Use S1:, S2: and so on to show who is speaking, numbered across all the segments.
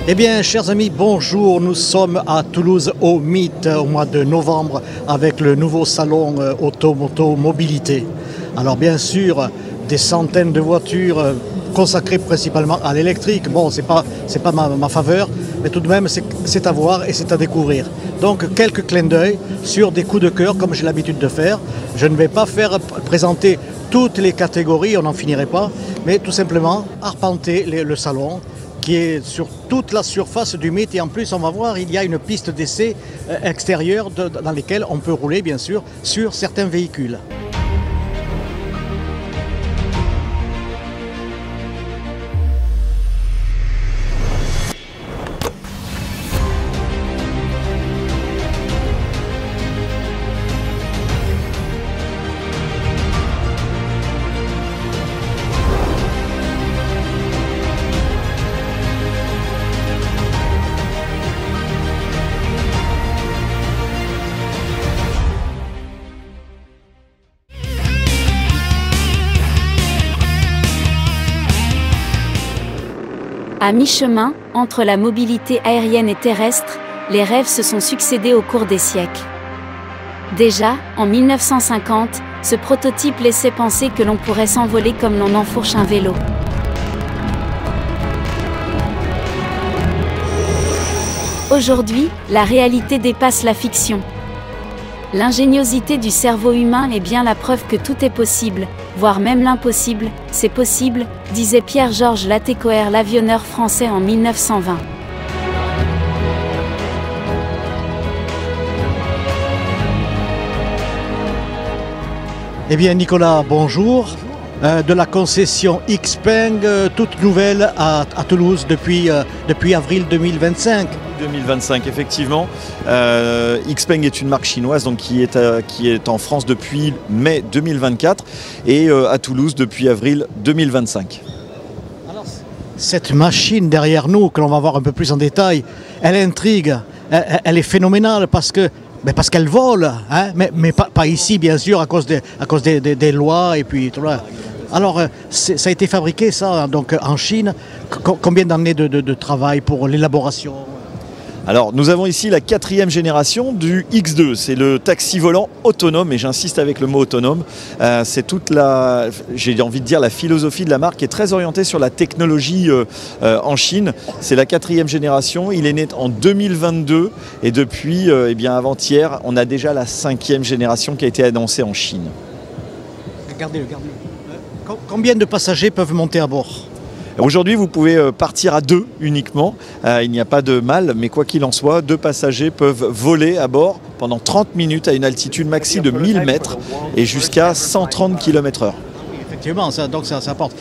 S1: Eh bien, chers amis, bonjour. Nous sommes à Toulouse au Meet au mois de novembre avec le nouveau salon Auto-Moto Mobilité. Alors bien sûr, des centaines de voitures consacrées principalement à l'électrique. Bon, c'est pas ma faveur, mais tout de même, c'est à voir et c'est à découvrir. Donc, quelques clins d'œil sur des coups de cœur, comme j'ai l'habitude de faire. Je ne vais pas présenter toutes les catégories, on n'en finirait pas, mais tout simplement arpenter le salon, qui est sur toute la surface du Meet, et en plus on va voir, il y a une piste d'essai extérieure dans laquelle on peut rouler bien sûr sur certains véhicules.
S2: À mi-chemin, entre la mobilité aérienne et terrestre, les rêves se sont succédés au cours des siècles. Déjà, en 1950, ce prototype laissait penser que l'on pourrait s'envoler comme l'on enfourche un vélo. Aujourd'hui, la réalité dépasse la fiction. L'ingéniosité du cerveau humain est bien la preuve que tout est possible, voire même l'impossible, c'est possible, disait Pierre-Georges Latécoère, l'avionneur français en 1920.
S1: Eh bien Nicolas, bonjour. De la concession Xpeng, toute nouvelle à Toulouse depuis avril 2025.
S3: 2025, effectivement. Xpeng est une marque chinoise donc, qui est en France depuis mai 2024 et à Toulouse depuis avril 2025.
S1: Alors, cette machine derrière nous, que l'on va voir un peu plus en détail, elle intrigue, elle est phénoménale parce qu'elle vole, hein, mais pas ici bien sûr à cause des lois et puis tout là. Alors ça a été fabriqué ça donc en Chine. Combien d'années de travail pour l'élaboration?
S3: Alors nous avons ici la 4e génération du X2, c'est le taxi volant autonome, et j'insiste avec le mot autonome, c'est toute j'ai envie de dire la philosophie de la marque qui est très orientée sur la technologie en Chine. C'est la 4e génération, il est né en 2022 et depuis eh bien avant-hier on a déjà la 5e génération qui a été annoncée en Chine.
S1: Regardez-le. Combien de passagers peuvent monter à bord ?
S3: Aujourd'hui, vous pouvez partir à 2 uniquement. Il n'y a pas de mal, mais quoi qu'il en soit, 2 passagers peuvent voler à bord pendant 30 minutes à une altitude maxi de 1000 mètres et jusqu'à 130 km/h.
S1: Effectivement, ça apporte.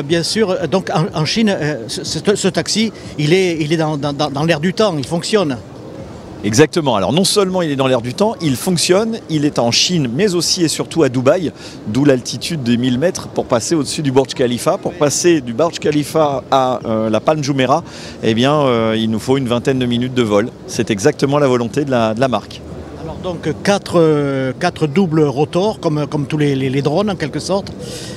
S1: Bien sûr, donc en Chine, ce taxi, il est dans l'air du temps, il fonctionne.
S3: Exactement. Alors non seulement il est dans l'air du temps, il fonctionne, il est en Chine, mais aussi et surtout à Dubaï, d'où l'altitude des 1000 mètres pour passer au-dessus du Burj Khalifa. Pour passer du Burj Khalifa à la Palm Jumeirah, eh bien, il nous faut une vingtaine de minutes de vol. C'est exactement la volonté de la marque.
S1: Alors donc 4 doubles rotors, comme tous les drones en quelque sorte.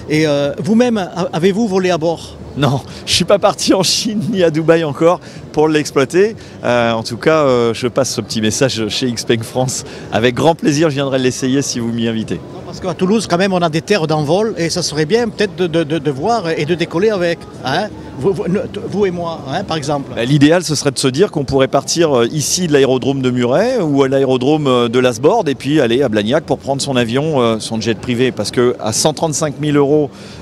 S1: Et vous-même, avez-vous volé à bord ?
S3: Non, je ne suis pas parti en Chine ni à Dubaï encore pour l'exploiter. En tout cas, je passe ce petit message chez Xpeng France. Avec grand plaisir, je viendrai l'essayer si vous m'y invitez.
S1: Parce qu'à Toulouse, quand même, on a des terres d'envol et ça serait bien peut-être de voir et de décoller avec. Hein, vous et moi, hein, par exemple.
S3: L'idéal, ce serait de se dire qu'on pourrait partir ici de l'aérodrome de Muret ou à l'aérodrome de Lasbord et puis aller à Blagnac pour prendre son avion, son jet privé. Parce qu'à 135 000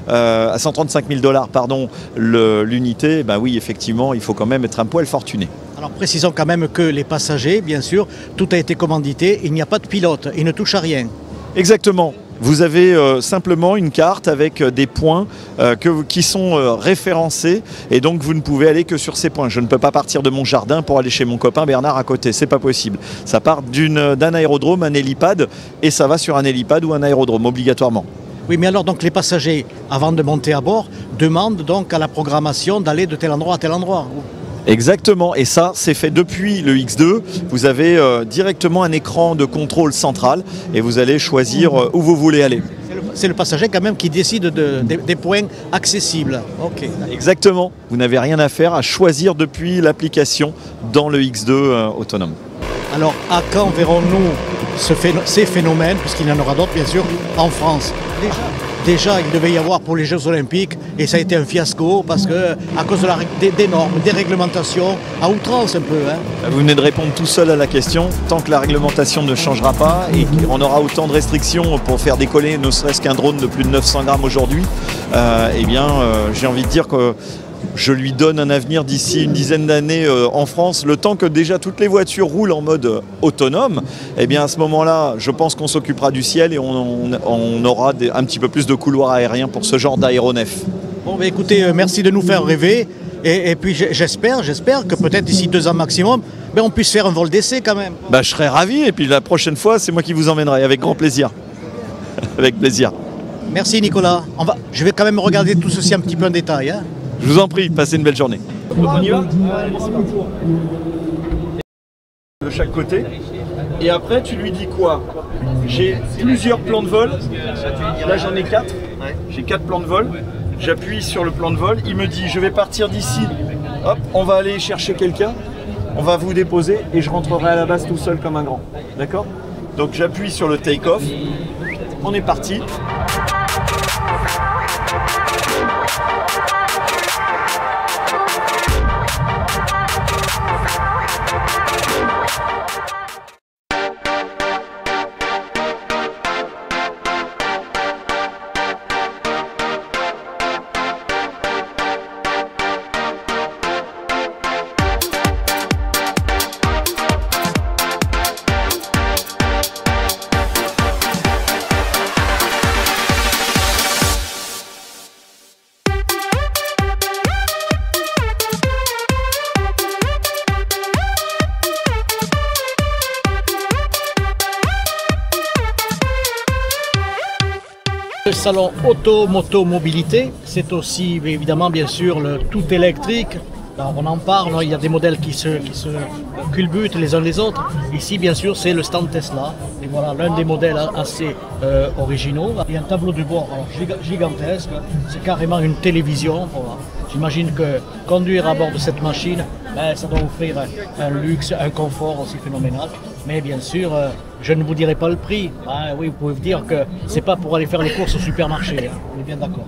S3: $, pardon, l'unité, ben oui, effectivement, il faut quand même être un poil fortuné.
S1: Alors précisons quand même que les passagers, bien sûr, tout a été commandité, il n'y a pas de pilote, ils ne touchent à rien.
S3: Exactement. Vous avez simplement une carte avec des points qui sont référencés et donc vous ne pouvez aller que sur ces points. Je ne peux pas partir de mon jardin pour aller chez mon copain Bernard à côté, c'est pas possible. Ça part d'un aérodrome, un hélipad, et ça va sur un hélipad ou un aérodrome obligatoirement.
S1: Oui, mais alors donc les passagers, avant de monter à bord, demandent donc à la programmation d'aller de tel endroit à tel endroit.
S3: Exactement, et ça c'est fait depuis le X2. Vous avez directement un écran de contrôle central et vous allez choisir où vous voulez aller.
S1: c'est le passager quand même qui décide des points accessibles. Ok.
S3: Exactement, vous n'avez rien à faire à choisir depuis l'application dans le X2 autonome.
S1: Alors, à quand verrons-nous ces phénomènes, puisqu'il y en aura d'autres bien sûr, en France? Déjà, il devait y avoir pour les Jeux Olympiques, et ça a été un fiasco, parce que à cause des normes, des réglementations, à outrance un peu. Hein.
S3: Vous venez de répondre tout seul à la question. Tant que la réglementation ne changera pas et qu'on aura autant de restrictions pour faire décoller ne serait-ce qu'un drone de plus de 900 grammes aujourd'hui, j'ai envie de dire que je lui donne un avenir d'ici une dizaine d'années en France, le temps que déjà toutes les voitures roulent en mode autonome. Eh bien à ce moment-là, je pense qu'on s'occupera du ciel et on aura un petit peu plus de couloirs aériens pour ce genre d'aéronef.
S1: Bon, bah, écoutez, merci de nous faire rêver. Et puis j'espère que peut-être d'ici 2 ans maximum, on puisse faire un vol d'essai quand même.
S3: Bah, je serais ravi et puis la prochaine fois, c'est moi qui vous emmènerai avec grand plaisir. Avec plaisir.
S1: Merci Nicolas. Je vais quand même regarder tout ceci un petit peu en détail. Hein.
S3: Je vous en prie, passez une belle journée. On y va ? De chaque côté. Et après, tu lui dis quoi? J'ai plusieurs plans de vol. Là, j'en ai 4. J'ai 4 plans de vol. J'appuie sur le plan de vol. Il me dit, je vais partir d'ici. Hop, on va aller chercher quelqu'un. On va vous déposer et je rentrerai à la base tout seul comme un grand. D'accord? Donc, j'appuie sur le take-off. On est parti.
S1: Le salon auto-moto-mobilité, c'est aussi évidemment bien sûr le tout électrique. Alors, on en parle, il y a des modèles qui se culbutent les uns les autres. Ici bien sûr c'est le stand Tesla. Et voilà l'un des modèles assez originaux. Il y a un tableau de bord gigantesque, c'est carrément une télévision. Voilà. J'imagine que conduire à bord de cette machine, ça doit offrir un luxe, un confort aussi phénoménal. Mais bien sûr, je ne vous dirai pas le prix. Oui, vous pouvez vous dire que c'est pas pour aller faire les courses au supermarché. Hein. On est bien d'accord.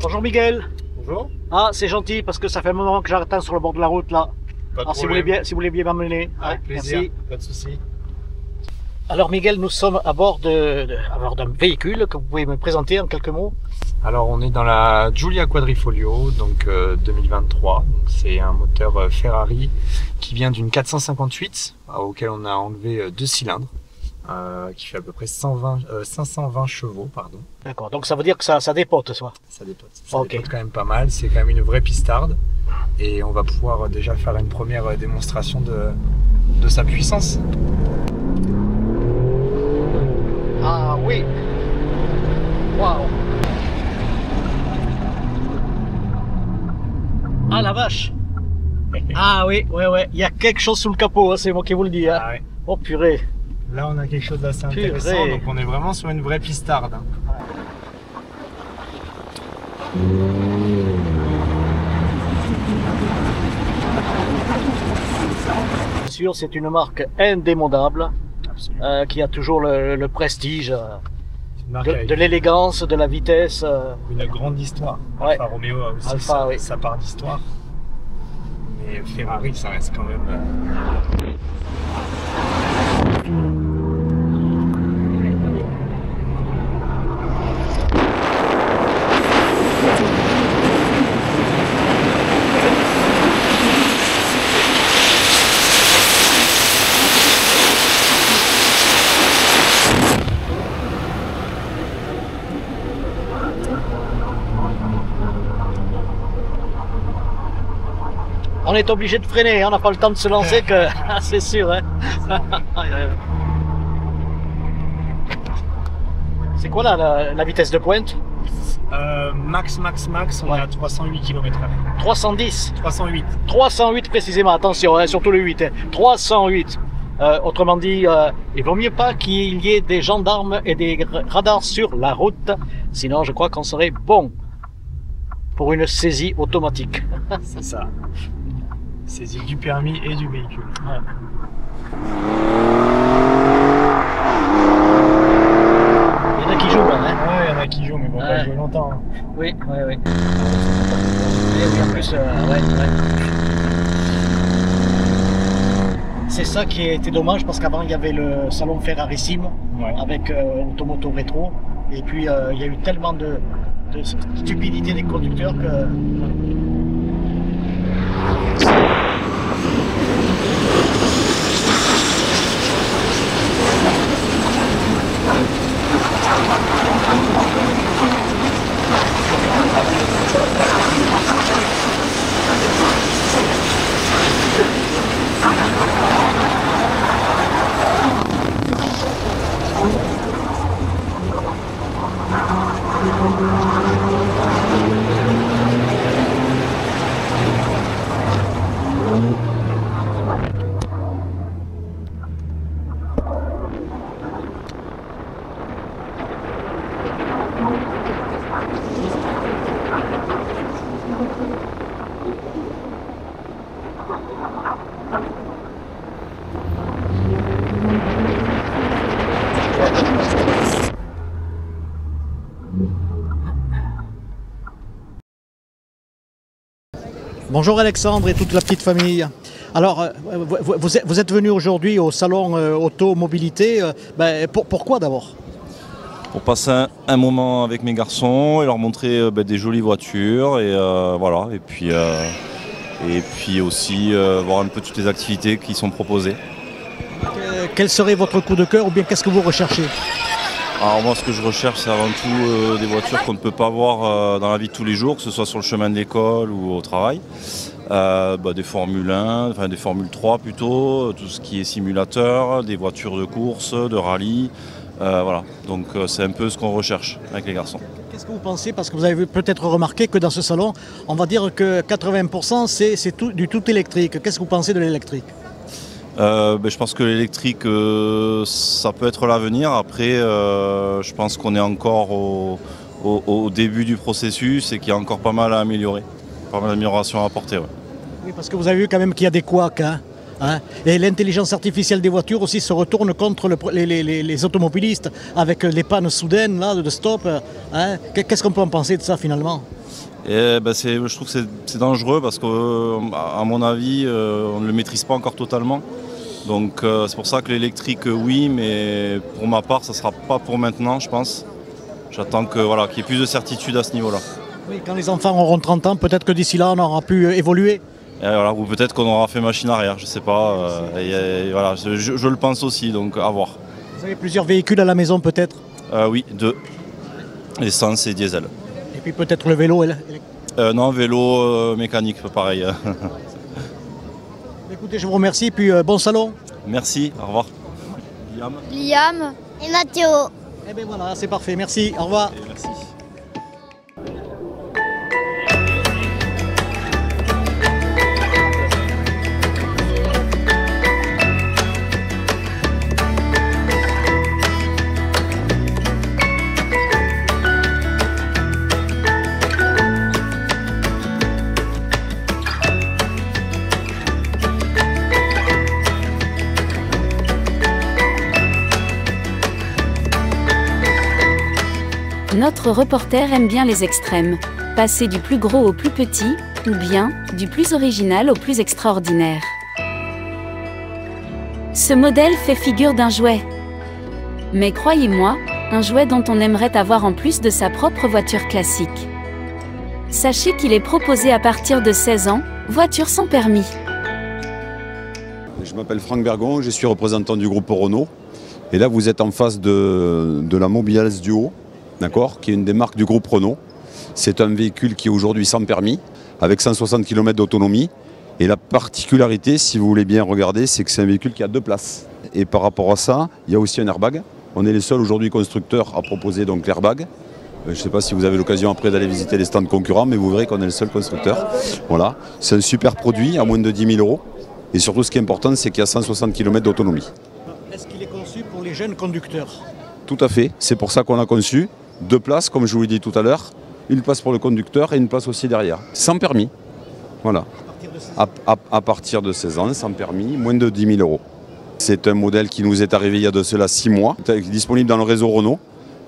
S1: Bonjour Miguel.
S4: Bonjour.
S1: Ah, c'est gentil parce que ça fait un moment que j'attends sur le bord de la route là.
S4: Pas de
S1: si vous voulez bien m'emmener.
S4: Avec plaisir,
S1: merci.
S4: pas de souci.
S1: Alors Miguel, nous sommes à bord d'un véhicule que vous pouvez me présenter en quelques mots.
S4: Alors on est dans la Giulia Quadrifoglio, donc 2023. C'est un moteur Ferrari qui vient d'une 458 auquel on a enlevé 2 cylindres. Qui fait à peu près 520 chevaux, pardon.
S1: D'accord, donc ça veut dire que ça dépote, soit.
S4: Ça dépote quand même pas mal, c'est quand même une vraie pistarde. Et on va pouvoir déjà faire une première démonstration de sa puissance.
S1: Ah oui. Waouh. Ah la vache. Ah oui, ouais, il y a quelque chose sous le capot, hein, c'est moi qui vous le dis. Hein.
S4: Ah ouais.
S1: Oh purée.
S4: Là on a quelque chose d'assez intéressant, donc on est vraiment sur une vraie pistarde.
S1: Bien sûr, c'est une marque indémodable qui a toujours le prestige de l'élégance, de la vitesse.
S4: Une grande histoire.
S1: Ouais.
S4: Alfa Romeo a aussi
S1: Alfa,
S4: sa part d'histoire. Et Ferrari, ça reste quand même...
S1: On est obligé de freiner, on n'a pas le temps de se lancer que c'est sûr. Hein. C'est quoi là la vitesse de pointe?
S4: Max, on est à 308 km/h.
S1: 310
S4: 308.
S1: 308 précisément, attention, hein, surtout le 8. Hein. 308. Autrement dit, il vaut mieux pas qu'il y ait des gendarmes et des radars sur la route, sinon je crois qu'on serait bon pour une saisie automatique.
S4: C'est ça. Saisie du permis et du véhicule. Ouais.
S1: Il y en a qui jouent là, hein?
S4: Ouais, il y en a qui jouent, mais bon, pas jouer longtemps. Hein.
S1: Oui. Et oui, en plus, ouais. C'est ça qui était dommage parce qu'avant il y avait le salon Ferrarissime avec Automoto Rétro et puis il y a eu tellement de stupidité des conducteurs que... Bonjour Alexandre et toute la petite famille. Alors, vous êtes venu aujourd'hui au salon Auto-Mobilité. Pourquoi d'abord?
S5: Pour passer un moment avec mes garçons et leur montrer des jolies voitures et voilà. Et puis aussi voir un peu toutes les activités qui sont proposées.
S1: Quel serait votre coup de cœur ou bien qu'est-ce que vous recherchez?
S5: Alors moi, ce que je recherche, c'est avant tout des voitures qu'on ne peut pas voir dans la vie de tous les jours, que ce soit sur le chemin de l'école ou au travail. Des Formule 1, enfin des Formule 3 plutôt, tout ce qui est simulateur, des voitures de course, de rallye. Voilà, donc c'est un peu ce qu'on recherche avec les garçons.
S1: Qu'est-ce que vous pensez? Parce que vous avez peut-être remarqué que dans ce salon, on va dire que 80% c'est du tout électrique. Qu'est-ce que vous pensez de l'électrique?
S5: Je pense que l'électrique, ça peut être l'avenir. Après, je pense qu'on est encore au début du processus et qu'il y a encore pas mal à améliorer, pas mal d'améliorations à apporter. Ouais.
S1: Oui, parce que vous avez vu quand même qu'il y a des couacs. Hein, et l'intelligence artificielle des voitures aussi se retourne contre les automobilistes avec les pannes soudaines là, de stop. Hein. Qu'est-ce qu'on peut en penser de ça finalement?
S5: Je trouve que c'est dangereux parce qu'à mon avis, on ne le maîtrise pas encore totalement. Donc c'est pour ça que l'électrique, oui, mais pour ma part, ça ne sera pas pour maintenant, je pense. J'attends qu'il y ait plus de certitude à ce niveau-là.
S1: Oui, quand les enfants auront 30 ans, peut-être que d'ici là, on aura pu évoluer.
S5: Ou peut-être qu'on aura fait machine arrière, je ne sais pas. Je le pense aussi, donc à voir.
S1: Vous avez plusieurs véhicules à la maison peut-être?
S5: Oui, 2. Essence et diesel.
S1: Et puis peut-être le vélo
S5: Non, vélo mécanique, pareil.
S1: Écoutez, je vous remercie, puis bon salon.
S5: Merci, au revoir.
S6: Liam et Mathéo.
S1: Eh bien voilà, c'est parfait, merci, au revoir.
S5: Et merci.
S2: Notre reporter aime bien les extrêmes. Passer du plus gros au plus petit, ou bien du plus original au plus extraordinaire. Ce modèle fait figure d'un jouet. Mais croyez-moi, un jouet dont on aimerait avoir en plus de sa propre voiture classique. Sachez qu'il est proposé à partir de 16 ans, voiture sans permis.
S7: Je m'appelle Franck Bergon, je suis représentant du groupe Renault. Et là, vous êtes en face de la Mobiles Duo, d'accord, qui est une des marques du groupe Renault. C'est un véhicule qui est aujourd'hui sans permis, avec 160 km d'autonomie. Et la particularité, si vous voulez bien regarder, c'est que c'est un véhicule qui a 2 places. Et par rapport à ça, il y a aussi un airbag. On est les seuls aujourd'hui constructeurs à proposer donc l'airbag. Je ne sais pas si vous avez l'occasion après d'aller visiter les stands concurrents, mais vous verrez qu'on est le seul constructeur. Voilà. C'est un super produit à moins de 10 000 €. Et surtout, ce qui est important, c'est qu'il y a 160 km d'autonomie.
S1: Est-ce qu'il est conçu pour les jeunes conducteurs?
S7: Tout à fait. C'est pour ça qu'on l'a conçu. 2 places, comme je vous l'ai dit tout à l'heure. Une place pour le conducteur et une place aussi derrière. Sans permis. Voilà. À partir de 16 ans, sans permis, moins de 10 000 €. C'est un modèle qui nous est arrivé il y a de cela 6 mois. Il est disponible dans le réseau Renault.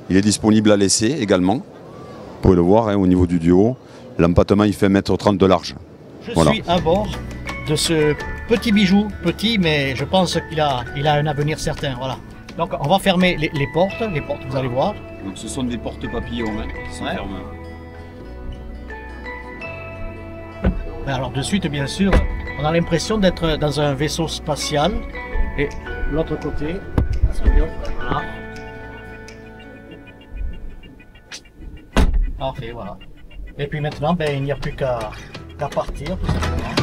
S7: Il est disponible à l'essai également. Vous pouvez le voir au niveau du duo. L'empattement, il fait 1,30 m de large.
S1: Je suis à bord de ce petit bijou, petit, mais je pense qu'il a un avenir certain. Voilà. Donc on va fermer les portes, vous allez voir.
S7: Donc ce sont des portes papillons qui sont fermées.
S1: Alors de suite, bien sûr, on a l'impression d'être dans un vaisseau spatial. Et l'autre côté, voilà. Parfait, voilà. Et puis maintenant, il n'y a plus qu'à partir, tout simplement.